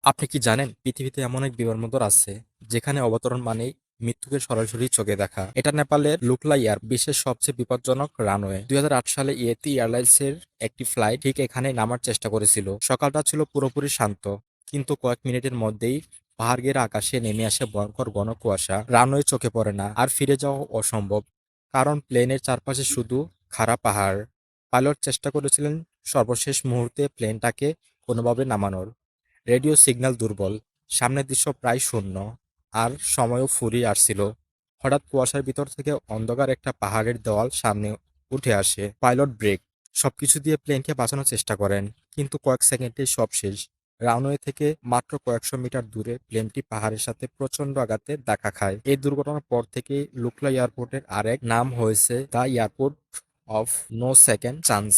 আপনি কি জানেন পৃথিবীতে এমন এক বিমানবন্দর আছে যেখানে অবতরণ মানেই মৃত্যুকে সরাসরি চোখে দেখা? এটা নেপালের লুকলা বিশ্বের সবচেয়ে বিপজ্জনক রানওয়ে। 2008 সালে ইয়েতি এয়ারলাইন্সের একটি ফ্লাইট ঠিক এখানে নামার চেষ্টা করেছিল। সকালটা ছিল পুরোপুরি শান্ত, কিন্তু কয়েক মিনিটের মধ্যেই পাহাড় গেরা আকাশে নেমে আসে ভয়ঙ্কর ঘন কুয়াশা। রানওয়ে চোখে পড়ে না, আর ফিরে যাওয়া অসম্ভব, কারণ প্লেনের চারপাশে শুধু খাড়া পাহাড়। পাইলট চেষ্টা করেছিলেন সর্বশেষ মুহূর্তে প্লেনটাকে কোনোভাবে নামানোর। রেডিও সিগন্যাল দুর্বল, সামনের দৃশ্য প্রায় শূন্য, আর সময়ও ফুরিয়ে আসছিল। হঠাৎ কুয়াশার ভিতর থেকে অন্ধকার একটা পাহাড়ের দেওয়াল সামনে উঠে আসে। পাইলট ব্রেক, সবকিছু দিয়ে প্লেনকে বাঁচানোর চেষ্টা করেন, কিন্তু কয়েক সেকেন্ডেই সব শেষ। রানওয়ে থেকে মাত্র কয়েকশো মিটার দূরে প্লেনটি পাহাড়ের সাথে প্রচন্ড আঘাতে দেখা খায়। এই দুর্ঘটনার পর থেকেই লুকলা এয়ারপোর্টের আরেক নাম হয়েছে the airport of no second chance.